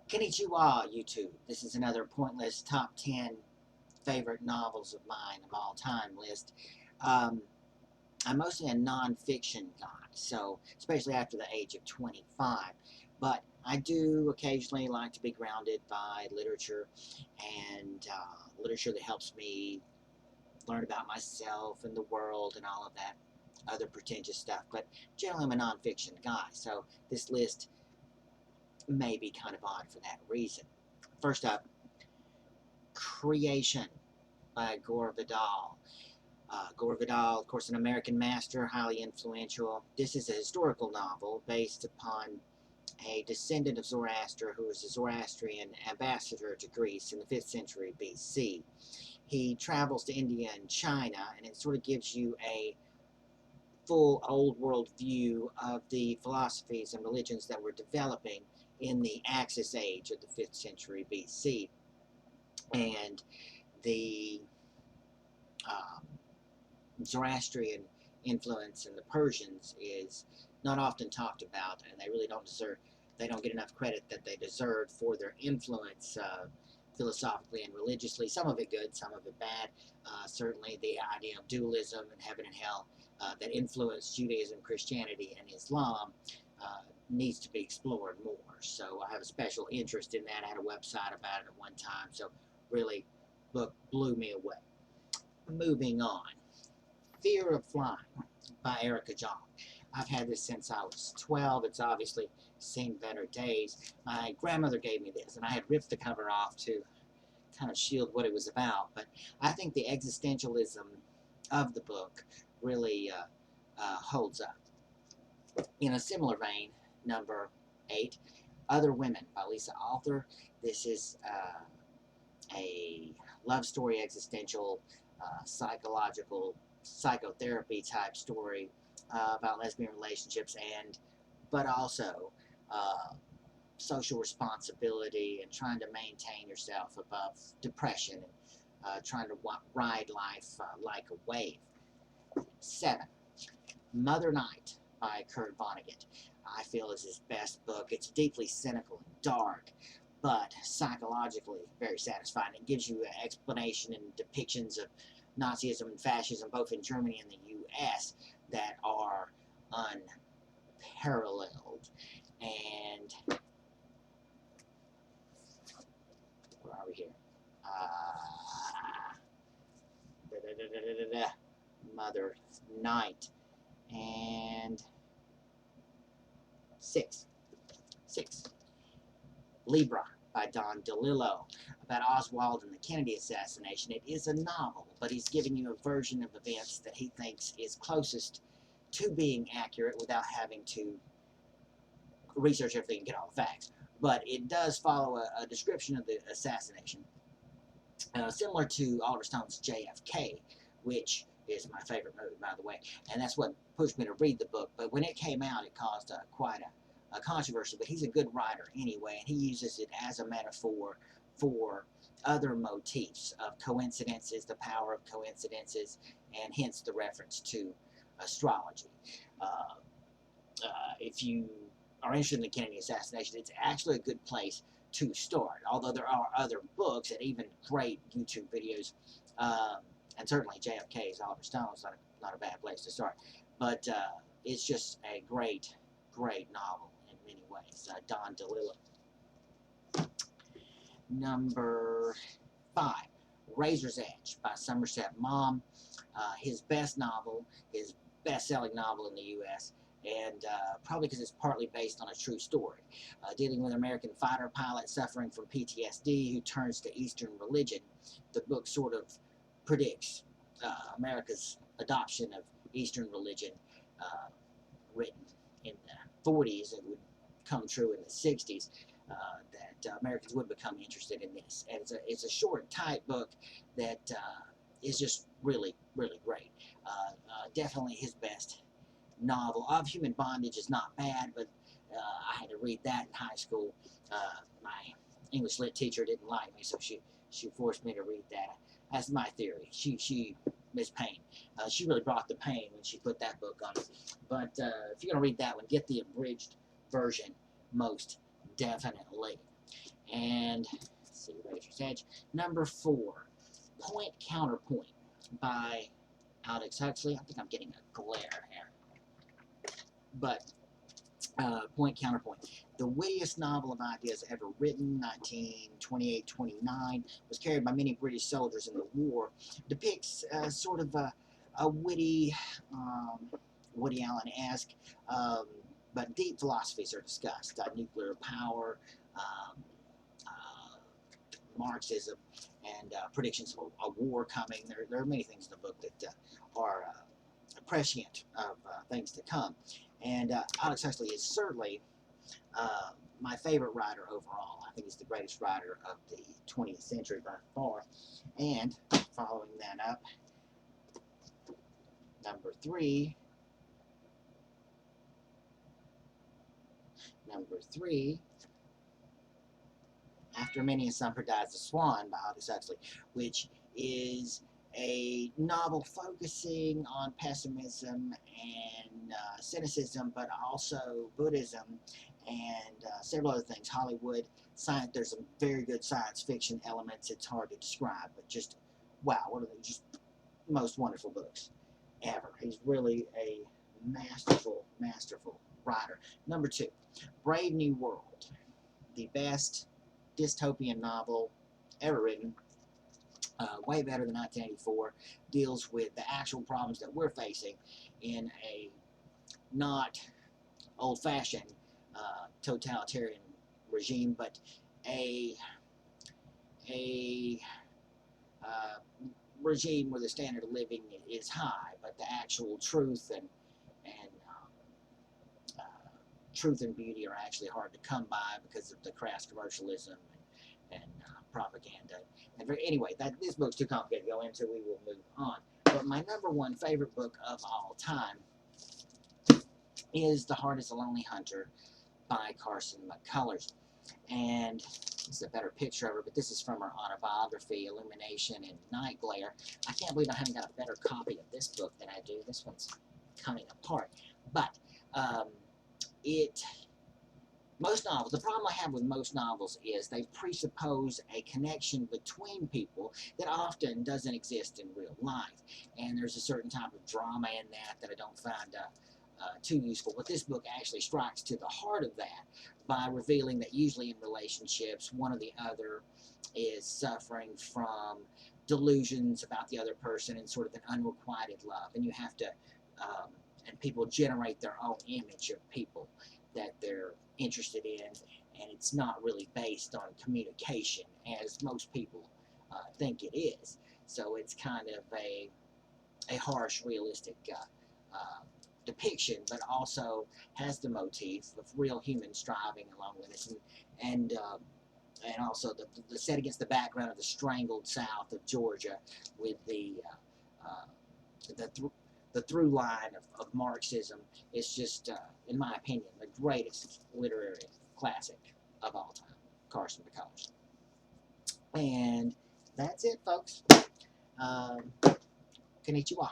Konnichiwa, YouTube. This is another pointless top 10 favorite novels of mine of all time list. Um, I'm mostly a nonfiction guy, so especially after the age of 25. But I do occasionally like to be grounded by literature and literature that helps me learn about myself and the world and all of that other pretentious stuff. But generally, I'm a nonfiction guy, so this list may be kind of odd for that reason. First up, Creation by Gore Vidal. Gore Vidal, of course, an American master, highly influential. This is a historical novel based upon a descendant of Zoroaster who was a Zoroastrian ambassador to Greece in the 5th century BC. He travels to India and China, and it sort of gives you a full old world view of the philosophies and religions that were developing in the Axis age of the 5th century BC. And the Zoroastrian influence in the Persians is not often talked about, and they really don't get enough credit that they deserve for their influence philosophically and religiously. Some of it good, some of it bad. Certainly the idea of dualism and heaven and hell that influenced Judaism, Christianity, and Islam needs to be explored more. So I have a special interest in that. I had a website about it at one time, so really book blew me away. Moving on. Fear of Flying by Erica Jong. I've had this since I was 12. It's obviously seen better days. My grandmother gave me this, and I had ripped the cover off to kind of shield what it was about. But I think the existentialism of the book really holds up. In a similar vein, number 8, Other Women by Lisa Arthur. This is a love story, existential, psychological, psychotherapy type story about lesbian relationships, but also social responsibility and trying to maintain yourself above depression and trying to ride life like a wave. 7, Mother Night by Kurt Vonnegut. I feel is his best book. It's deeply cynical and dark, but psychologically very satisfying. It gives you an explanation and depictions of Nazism and fascism, both in Germany and the U.S., that are unparalleled. And where are we here? Mother Night. And 6. Libra by Don DeLillo, about Oswald and the Kennedy assassination. It is a novel, but he's giving you a version of events that he thinks is closest to being accurate without having to research everything and get all the facts. But it does follow a description of the assassination, similar to Oliver Stone's JFK, which is my favorite movie, by the way, and that's what pushed me to read the book. But when it came out, it caused quite a controversy, but he's a good writer anyway, and he uses it as a metaphor for other motifs of coincidences, the power of coincidences, and hence the reference to astrology. If you are interested in the Kennedy assassination, it's actually a good place to start, although there are other books and even great YouTube videos, and certainly JFK's Oliver Stone's not a bad place to start, but it's just a great novel in many ways. Don DeLillo. Number 5, Razor's Edge by Somerset Maugham. His best novel, his best-selling novel in the U.S., and probably because it's partly based on a true story, dealing with an American fighter pilot suffering from PTSD who turns to Eastern religion. The book sort of predicts America's adoption of Eastern religion, written in the 40s. It would come true in the 60s, that Americans would become interested in this. And it's a short, tight book that is just really great. Definitely his best novel. Of Human Bondage is not bad, but I had to read that in high school. My English lit teacher didn't like me, so she forced me to read that. That's my theory. She Miss Payne. She really brought the pain when she put that book on it. But if you're going to read that one, get the abridged version most definitely. And let's see, Razor's Edge. Number 4, Counterpoint by Aldous Huxley. I think I'm getting a glare here. But Counterpoint. The wittiest novel of ideas ever written, 1928-29, was carried by many British soldiers in the war. Depicts sort of a witty, Woody Allen-esque, but deep philosophies are discussed. Nuclear power, Marxism, and predictions of a war coming. There are many things in the book that are prescient of things to come. And Aldous Huxley is certainly my favorite writer overall. I think he's the greatest writer of the 20th century by far. And following that up, number 3, After Many and Some Dies the Swan by Aldous Huxley, which is a novel focusing on pessimism and cynicism, but also Buddhism and several other things. Hollywood, science. There's some very good science fiction elements. It's hard to describe, but just wow, one of the just most wonderful books ever. He's really a masterful writer. Number 2, Brave New World, the best dystopian novel ever written. Way better than 1984, deals with the actual problems that we're facing in a not old-fashioned totalitarian regime, but a regime where the standard of living is high, but the actual truth and truth and beauty are actually hard to come by because of the crass commercialism and propaganda. And anyway, this book's too complicated to go into. We will move on. But my number 1 favorite book of all time is The Heart is a Lonely Hunter by Carson McCullers. And this is a better picture of her, but this is from her autobiography, Illumination in Night Glare. I can't believe I haven't got a better copy of this book than I do. This one's coming apart. But most novels, the problem I have with most novels is they presuppose a connection between people that often doesn't exist in real life. And there's a certain type of drama in that I don't find too useful. But this book actually strikes to the heart of that by revealing that usually in relationships, one or the other is suffering from delusions about the other person and sort of an unrequited love. And you have to, and people generate their own image of people that they're interested in, and it's not really based on communication as most people think it is. So it's kind of a harsh, realistic depiction, but also has the motif of real humans striving along with it, and also the set against the background of the strangled South of Georgia with the through line of Marxism. Is just, in my opinion, the greatest literary classic of all time, Carson McCullers. And that's it, folks. Konnichiwa.